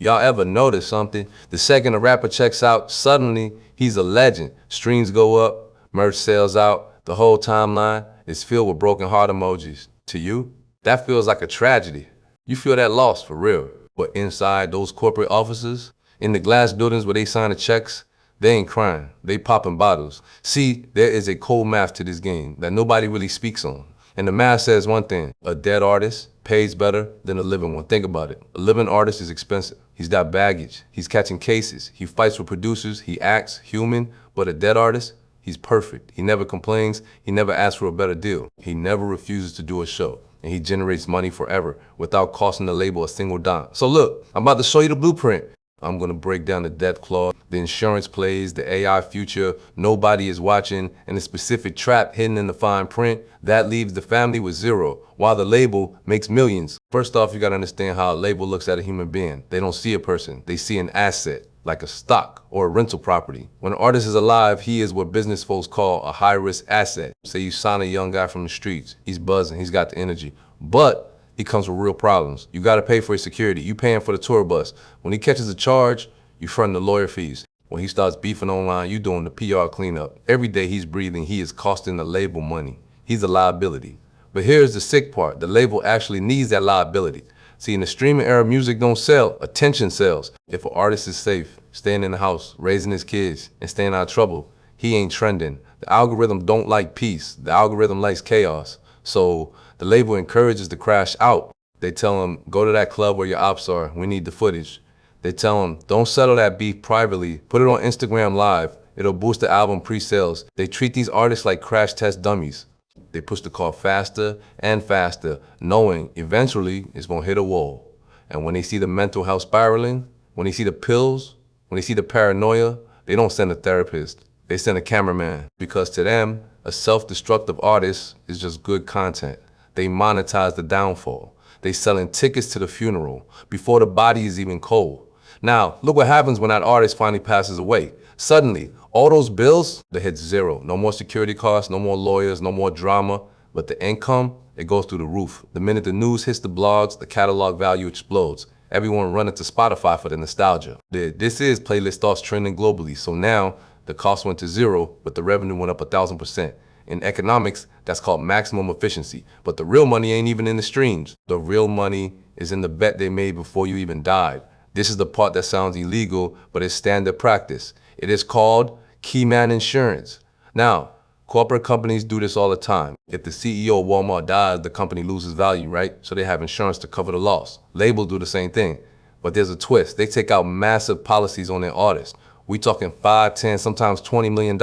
Y'all ever notice something? The second a rapper checks out, suddenly he's a legend. Streams go up, merch sells out, the whole timeline is filled with broken heart emojis. To you, that feels like a tragedy. You feel that loss for real. But inside those corporate offices, in the glass buildings where they sign the checks, they ain't crying, they popping bottles. See, there is a cold math to this game that nobody really speaks on. And the math says one thing: a dead artist pays better than a living one. Think about it. A living artist is expensive. He's got baggage. He's catching cases. He fights with producers. He acts human. But a dead artist, he's perfect. He never complains. He never asks for a better deal. He never refuses to do a show. And he generates money forever without costing the label a single dime. So look, I'm about to show you the blueprint. I'm gonna break down the death clause, the insurance plays, the AI future, nobody is watching, and the specific trap hidden in the fine print. That leaves the family with zero, while the label makes millions. First off, you gotta understand how a label looks at a human being. They don't see a person, they see an asset, like a stock or a rental property. When an artist is alive, he is what business folks call a high-risk asset. Say you sign a young guy from the streets, he's buzzing, he's got the energy, but he comes with real problems. You gotta pay for his security. You paying for the tour bus. When he catches a charge, you fronting the lawyer fees. When he starts beefing online, you doing the PR cleanup. Every day he's breathing, he is costing the label money. He's a liability. But here's the sick part. The label actually needs that liability. See, in the streaming era, music don't sell, attention sells. If an artist is safe, staying in the house, raising his kids, and staying out of trouble, he ain't trending. The algorithm don't like peace. The algorithm likes chaos. So the label encourages the crash out. They tell him, go to that club where your ops are, we need the footage. They tell him, don't settle that beef privately, put it on Instagram Live, it'll boost the album pre-sales. They treat these artists like crash test dummies. They push the car faster and faster, knowing eventually it's gonna hit a wall. And when they see the mental health spiraling, when they see the pills, when they see the paranoia, they don't send a therapist, they send a cameraman. Because to them, a self-destructive artist is just good content. They monetize the downfall. They selling tickets to the funeral before the body is even cold. Now, look what happens when that artist finally passes away. Suddenly, all those bills, they hit zero. No more security costs, no more lawyers, no more drama. But the income, it goes through the roof. The minute the news hits the blogs, the catalog value explodes. Everyone running to Spotify for the nostalgia. This is playlist starts trending globally. So now, the cost went to zero, but the revenue went up 1,000%. In economics, that's called maximum efficiency. But the real money ain't even in the streams. The real money is in the bet they made before you even died. This is the part that sounds illegal, but it's standard practice. It is called keyman insurance. Now, corporate companies do this all the time. If the CEO of Walmart dies, the company loses value, right? So they have insurance to cover the loss. Labels do the same thing. But there's a twist. They take out massive policies on their artists. We talking 5, 10, sometimes $20 million.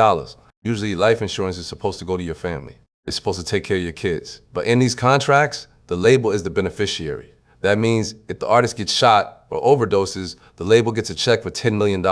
Usually life insurance is supposed to go to your family. It's supposed to take care of your kids. But in these contracts, the label is the beneficiary. That means if the artist gets shot or overdoses, the label gets a check for $10 million.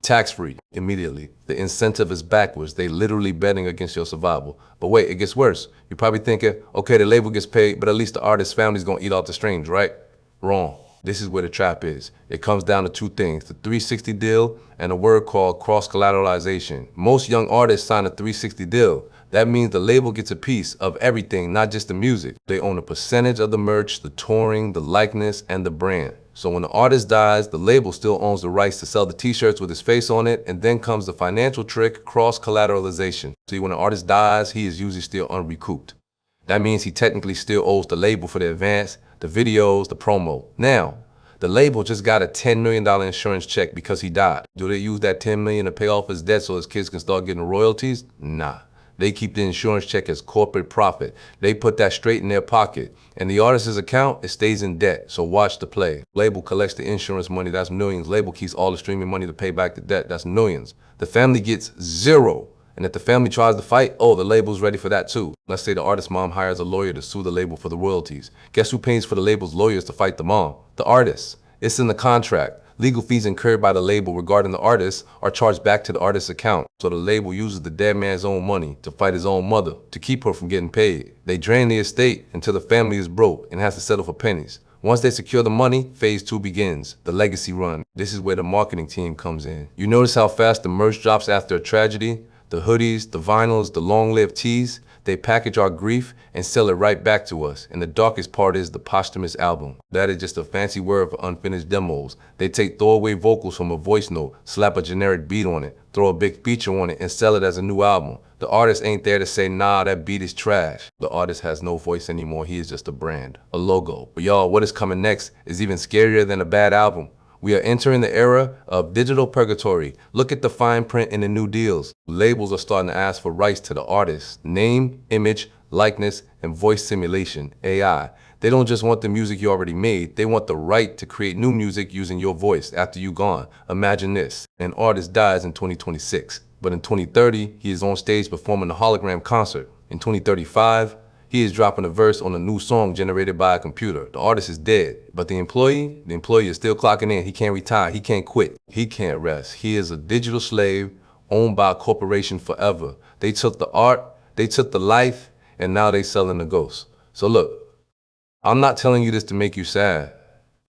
Tax-free, immediately. The incentive is backwards. They literally betting against your survival. But wait, it gets worse. You're probably thinking, okay, the label gets paid, but at least the artist's family's gonna eat off the streams, right? Wrong. This is where the trap is. It comes down to two things, the 360 deal and a word called cross-collateralization. Most young artists sign a 360 deal. That means the label gets a piece of everything, not just the music. They own a percentage of the merch, the touring, the likeness, and the brand. So when the artist dies, the label still owns the rights to sell the t-shirts with his face on it, and then comes the financial trick, cross-collateralization. See, when an artist dies, he is usually still unrecouped. That means he technically still owes the label for the advance, the videos, the promo. Now, the label just got a $10 million insurance check because he died. Do they use that $10 million to pay off his debt so his kids can start getting royalties? Nah. They keep the insurance check as corporate profit. They put that straight in their pocket. And the artist's account, it stays in debt. So watch the play. Label collects the insurance money, that's millions. Label keeps all the streaming money to pay back the debt, that's millions. The family gets zero. And if the family tries to fight, oh, the label's ready for that too. Let's say the artist's mom hires a lawyer to sue the label for the royalties. Guess who pays for the label's lawyers to fight the mom? The artist. It's in the contract. Legal fees incurred by the label regarding the artist are charged back to the artist's account. So the label uses the dead man's own money to fight his own mother, to keep her from getting paid. They drain the estate until the family is broke and has to settle for pennies. Once they secure the money, phase 2 begins, the legacy run. This is where the marketing team comes in. You notice how fast the merch drops after a tragedy? The hoodies, the vinyls, the long-lived tees, They package our grief and sell it right back to us. And the darkest part is the posthumous album. That is just a fancy word for unfinished demos. They take throwaway vocals from a voice note, slap a generic beat on it, throw a big feature on it, and sell it as a new album. The artist ain't there to say, nah, that beat is trash. The artist has no voice anymore. He is just a brand, a logo. But y'all, what is coming next is even scarier than a bad album. We are entering the era of digital purgatory. Look at the fine print in the new deals. Labels are starting to ask for rights to the artist. Name, image, likeness, and voice simulation, AI. They don't just want the music you already made, they want the right to create new music using your voice after you gone. Imagine this, an artist dies in 2026, but in 2030, he is on stage performing a hologram concert. In 2035, he is dropping a verse on a new song generated by a computer. The artist is dead, but the employee is still clocking in. He can't retire, he can't quit, he can't rest. He is a digital slave owned by a corporation forever. They took the art, they took the life, and now they selling the ghost. So look, I'm not telling you this to make you sad.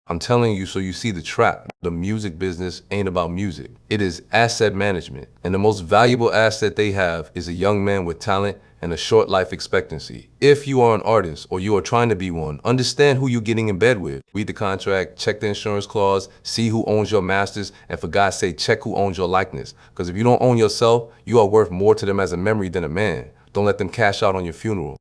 I'm telling you so you see the trap. The music business ain't about music. It is asset management. And the most valuable asset they have is a young man with talent and a short life expectancy. If you are an artist or you are trying to be one, understand who you're getting in bed with. Read the contract, check the insurance clause, see who owns your masters, and for God's sake, check who owns your likeness. Because if you don't own yourself, you are worth more to them as a memory than a man. Don't let them cash out on your funeral.